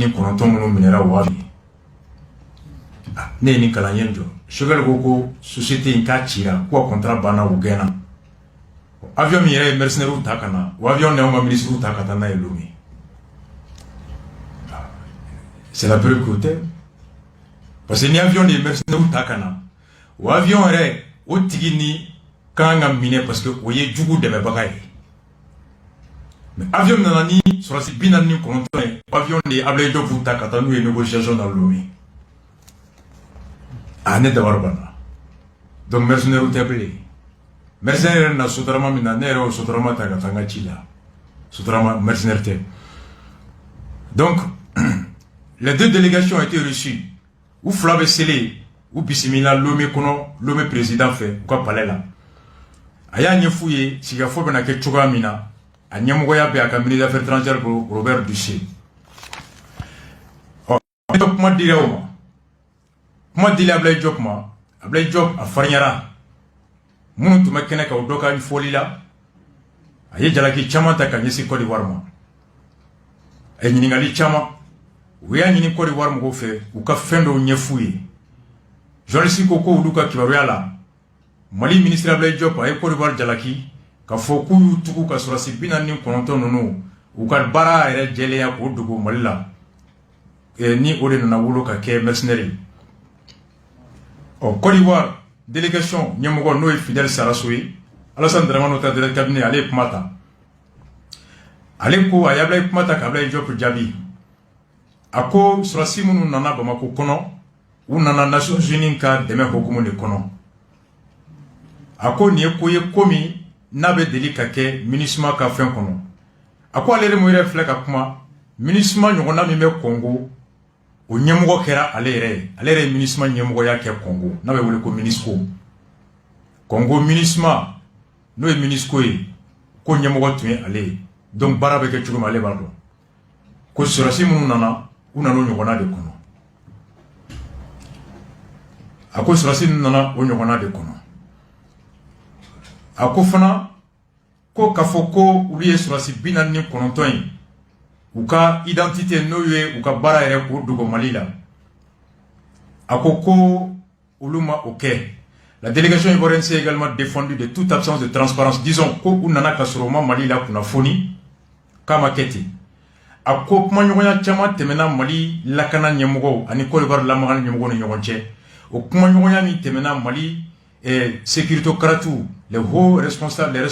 ni kɔnɔntɔn minnu minɛra Wavi ne ye nin kalan ye jɔ Choguel ko société in k'a cira ko contrat banna u gɛnna avion min yɛrɛ ye mercenaires ta ka na o avion ni anw ka ministres ta ka taa n'a ye Lomé. C'est la preuve que t'es parce que ni avion de mercenaires ta ka na o avion yɛrɛ o tigi ni kan ka minɛ parce que o ye jugu dɛmɛbaga ye. Mais avion nana ni surasi 49 ye avion de Ablaye Diop ta ka taa n'u ye négociation dans Lomé. Ne dabar banna donc mercenaire tɛ bilen mercenaire na sotarama min na ne yɛrɛ o sotarama ta ka taa n ka ci la sotarama mercenaire tɛ donc les deux délégations ont été reçues u fila bɛ sele u bisimila Lomé kɔnɔ Lomé président fɛ u ka palais la a y'a ɲɛf'u ye sigikafɔ bɛna kɛ cogoya min na a ɲɛmɔgɔya bɛ a ka ministre des affaires étrangères Robert Duché ne bɛ kuma dira o ma kuma dili Ablaye Diop ma Ablaye Diop a fariɲara minnu tun bɛ kɛnɛ kan o dɔ ka fɔli la a ye jalaki caman ta ka ɲɛsin Côte d'Ivoire ma a ye ɲininkali caman u y'a ɲini Côte d'Ivoire mɔgɔw fɛ u ka fɛn dɔw ɲɛf'u ye journaliste ko olu ka kibaruya la Mali ministre Ablaye Diop a ye Côte d'Ivoire jalaki ka fɔ k'u y'u tugu ka sɔrɔsi 49 ninnu u ka baara yɛrɛ jɛlenya k'o dogo Mali la ni o de nana wolo ka kɛ mercenaire ye. Côte d'Ivoire délégation ɲɛmɔgɔ n'o ye Fidèle Sarasso ye Alassane Dramane Ouattara directeur cabinet ale ye kuma ta ale ko a ye Ablaye kuma ta ka Ablaye Diop jaabi a ko sɔrɔsi minnu nana Bamako kɔnɔ u nana Nations Unies ka dɛmɛ hukumu de kɔnɔ a ko nin ye ko ye ko min n'a bɛ deli ka kɛ MINUSMA ka fɛn kɔnɔ a ko ale yɛrɛ mun yɛrɛ filɛ ka kuma MINUSMA ɲɔgɔnna min bɛ Congo o ɲɛmɔgɔ kɛra ale yɛrɛ ye MINUSMA ɲɛmɔgɔya kɛ Congo n'a bɛ wele ko MINUSCO Congo MINUSMA n'o ye MINUSCO ye ko ɲɛmɔgɔ tun ye ale ye donc baara bɛ kɛ cogo min ale b'a dɔn ko sɔrɔsi minnu nana u nana o ɲɔgɔnna de kɔnɔ a ko sɔrɔsi ninnu nana o ɲɔgɔnna de kɔnɔ a ko fana ko k'a fɔ ko olu ye sɔrɔsi 49 ye u ka identité n'o ye u ka baara yɛrɛ k'o dogo Mali la a ko olu ma o kɛ la délégation ivoirienne s'est également défendue de toute absence de transparence disons ko u nana ka sɔrɔ u ma Mali la kunnafoni k'a ma kɛ ten a ko kumaɲɔgɔnya caman tɛmɛna Mali lakana ɲɛmɔgɔw ani Côte d'Ivoire lamaga ɲɛmɔgɔw ni ɲɔgɔn cɛ o kumaɲɔgɔnya min tɛmɛna Mali sécurité-cratiw les responsables de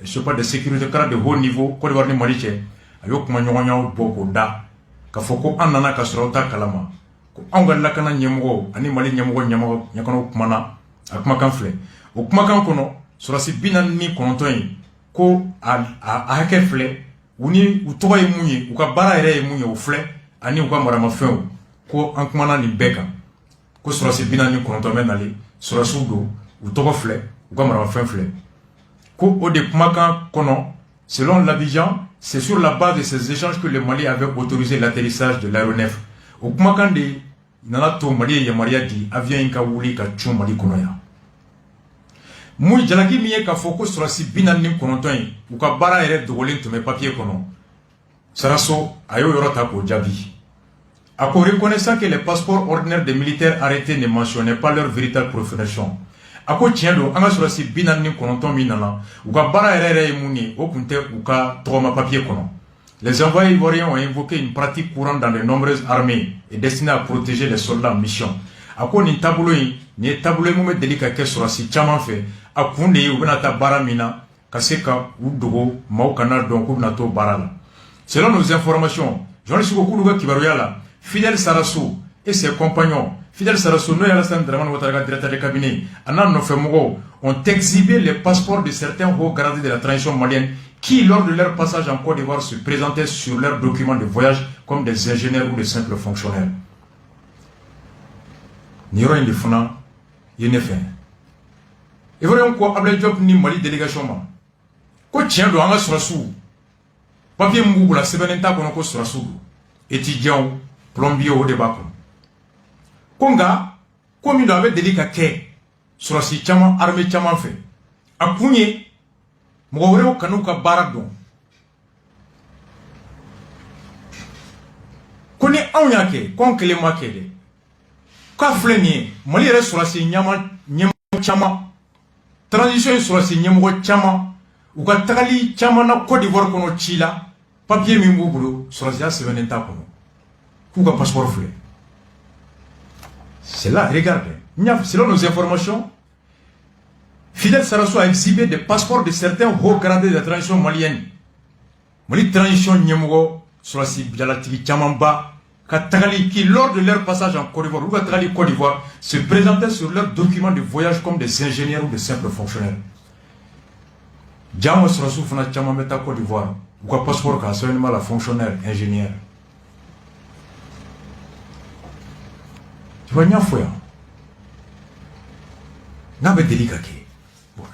je sais pas de sécurité-crates de haut niveau Côte d'Ivoire ni Mali cɛ a y'o kumaɲɔgɔnyaw bɔ k'o da k'a fɔ ko an nana ka sɔrɔ aw ta kalama ko anw ka lakana ɲɛmɔgɔw ani Mali ɲɛmɔgɔw kumana a kumakan filɛ o kumakan kɔnɔ sɔrɔsi 49 ye ko a hakɛ filɛ u ni u tɔgɔ ye mun ye u ka baara yɛrɛ ye mun ye o filɛ ani u ka maramafɛnw ko an kumana nin bɛɛ kan ko sɔrɔsi 49 bɛ nalen sɔrɔsiw don u tɔgɔ filɛ u ka maramafɛn filɛ ko o de kumakan kɔnɔ selon l'Abidjan c'est sur la base de ces échanges que le Mali avait autorisé l'atterrissage de l'aéronef o kumakan de nana to Mali ye yamaruya di avion in ka wuli ka cun Mali kɔnɔ yan mun jalaki min ye k'a fɔ ko sɔrɔsi 49 ye u ka baara yɛrɛ dogolen tun bɛ papier kɔnɔ Sarasso a y'o yɔrɔ ta k'o jaabi a ko reconnaissant que les passeports ordinaires des militaires arrêtés ne mentionnaient pas leur véritable profession a ko tiɲɛ don an ka sɔrɔsi 49 min nana u ka baara yɛrɛ ye mun ye o tun tɛ u ka tɔgɔma papier kɔnɔ les envoyés ivoiriens ont invoqué une pratique courante dans de nombreuses armées et destinée à protéger les soldats en mission a ko nin taabolo in nin ye taabolo ye mun bɛ deli ka kɛ sɔrɔsi caman fɛ a kun de ye u bɛna taa baara min na ka se ka u dogo maaw kana dɔn k'u bɛna to baara la selon nos informations journaliste ko k'olu ka kibaruya la Fidèle Sarasso et ses compagnons Fidèle Sarasso n'o ye Alassane Dramane Ouattara ka directeur de cabinet a n'a nɔfɛmɔgɔw ont exhibé les passeports de certains hauts gradés de la transition malienne qui lors de leur passage en Côte d'Ivoire se présentaient sur leurs documents de voyage comme des ingénieurs ou de simples fonctionnaires nin yɔrɔ in de fana ye ne fɛ Ivoirien ko Ablaye Diop ni Mali délégation ma ko tiɲɛ don an ka sɔrɔsiw papier mun b'u bolo sɛbɛnnen t'a kɔnɔ ko sɔrɔsiw don étudiants plombier o de b'a kɔnɔ ko nka ko min don a bɛ deli ka kɛ sɔrɔsi caman armée caman fɛ a kun ye mɔgɔ wɛrɛw kan'u ka baara dɔn Koni anw y'a kɛ k'anw kelen ma kɛ dɛ k'a filɛ nin ye Mali yɛrɛ sɔrɔdasi ɲɛmɔgɔ caman transition sɔrɔdasi ɲɛmɔgɔ caman u ka tagali caman na Côte d'Ivoire kɔnɔ ci la papier min b'u bolo sɔrɔdasiya sɛbɛnnen t'a kɔnɔ k'u ka passeport filɛ. C'est là, regardez, selon nos informations, Fidel Sarrasso a exhibé des passeports de certains hauts gradés de la transition malienne. Mali transition ɲɛmɔgɔ sɔrɔdasi jalatigi caman ba qui, lors de leur passage en Côte d'Ivoire, ou Côte d'Ivoire, se présentaient sur leurs documents de voyage comme des ingénieurs ou des simples fonctionnaires. Diamo Srassou Fana Tchama Meta Côte d'Ivoire, ou quoi passeport car c'est un fonctionnaire, ingénieur. Tu vois, n'y a pas n'a pas délicat.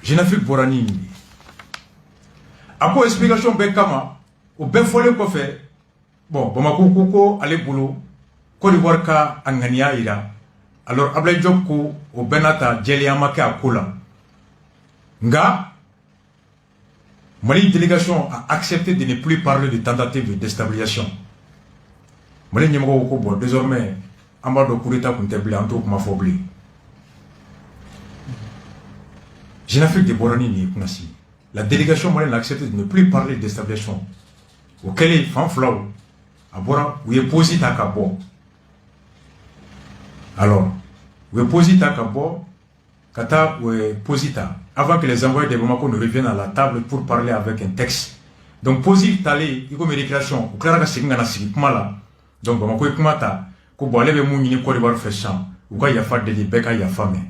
Je n'ai fait que Borani. À quoi explication Bekama, au Benfolé qu'on fait. Bon, Bamako Koko, allez boulot, Côte d'Ivoire ka Angania ira. Alors, Ablaye Diop ko, au Benata, Djeliamake à Kola. Nga, Mali délégation a accepté de ne plus parler de tentative de déstabilisation. Mali Nyemgo Kobo, désormais, Ambado Kourita Kuntebli, Anto Kumafobli. Je n'ai fait que des Borani ni Kunasi. La délégation malienne a accepté de ne plus parler de déstabilisation. Auquel il fait un flau. Abora, où est posé ta cabo. Alors, où est posé ta cabo, kata où est posé ta. Avant que les envoyés de Bamako ne reviennent à la table pour parler avec un texte. Donc, posé talé, il y a une récréation, ou clara signa sigi kumala. Donc, Bamako est kumata, ko boale be mouni Côte d'Ivoire fait champ, ou quoi y a fait de l'ibeka y a famé.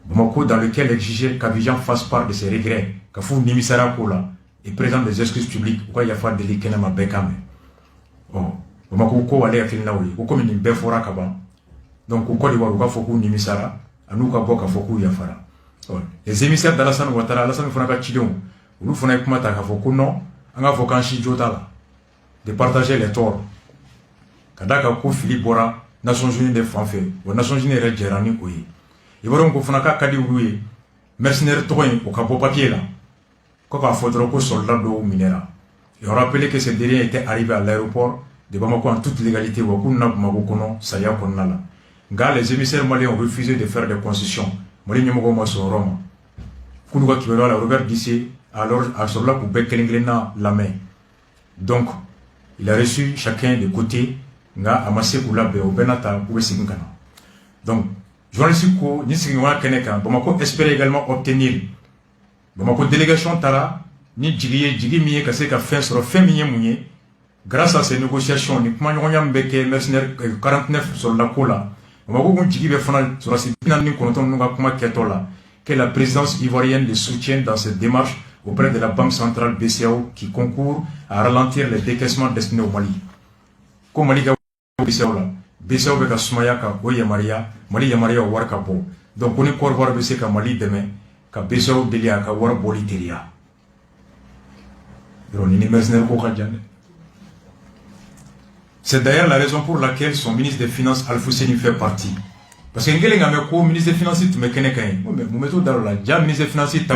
Bamako dans lequel exigeait qu'Abidjan fasse part de ses regrets, qu'Afou Nimisara Kola. Et présente des excuses publiques, pourquoi il y a fait des Kenama Bekame. Oh, Bamako allait à Kilnaoui, ou comme une Befora Kaba. Donc, au Côte d'Ivoire, il faut qu'on Nimisara, à nous Kaboka Foku Yafara. Les émissaires d'Alassane Ouattara, Alassane Fonaka Chidon, ou nous Fonak Mata Kafoku non, en Avokanchi Jotala, de partager les torts. Kadaka Kou Philippe Bora, Nations Unies des Fanfés, ou Nations Unies de Djerani Ouye. Ils vont Fonaka Kadi Ouye, mercenaires Toin, au Capo Papier là. Quand il faudra que soldats d'eau minera. Et on rappelait que ces derniers étaient arrivés à l'aéroport de Bamako en toute légalité. Les émissaires maliens ont refusé de faire des concessions. Mali Nyamogo Maso Roma. Kounouga Kibera, la Robert d'ici, alors à Sola pour Bekelinglena la main. Donc, il a reçu chacun des côtés, nga amassé pour la au Benata ou Singana. Donc, journaliste ko, Nisingwa Keneka, Bamako espérait également obtenir. Bamako délégation Tara, ni Djigi Miye Kase ka fin sur fin Miye Mouye, grâce à ces négociations, ni Kumanyonyam Beke, mercenaires 49 sur la cola. Bamako Djigi Befana sur la Sipinani Konton Nuga Kuma Ketola, que la présidence ivoirienne les soutient dans cette démarche auprès de la Banque centrale BCAO qui concourt à ralentir les décaissements destinés au Mali. Comme Mali BCAO là, BCAO Beka Sumayaka, Oye Maria, Mali Yamaria Warkapo. Donc on est quoi voir BCAO Mali demain. C'est d'ailleurs la raison pour laquelle son ministre des Finances Al-Fousseni fait partie. Parce que le ministre des Finances est ministre des Finances est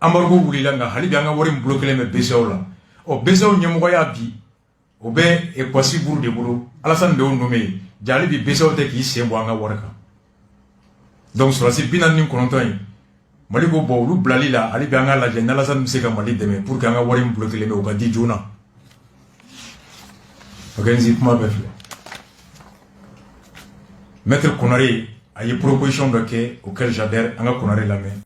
Amargo Wulilanga, Halibanga Warim bloqué les BCO là. Au BCO Nyamoya Bi, au B et Kwasi Bourg de Boulot, Alassane de nommé, Jalibi BCO Teki, c'est Wanga Waraka. Donc sur la Sipinani Kontoy. Mali ko bo lu blali la ali bi anga la je nala san se ka Mali deme pour que anga wari bloquer le o ka di jona organiser kuma be fait Maître Konaré a une proposition de auquel j'adhère anga Konaré la main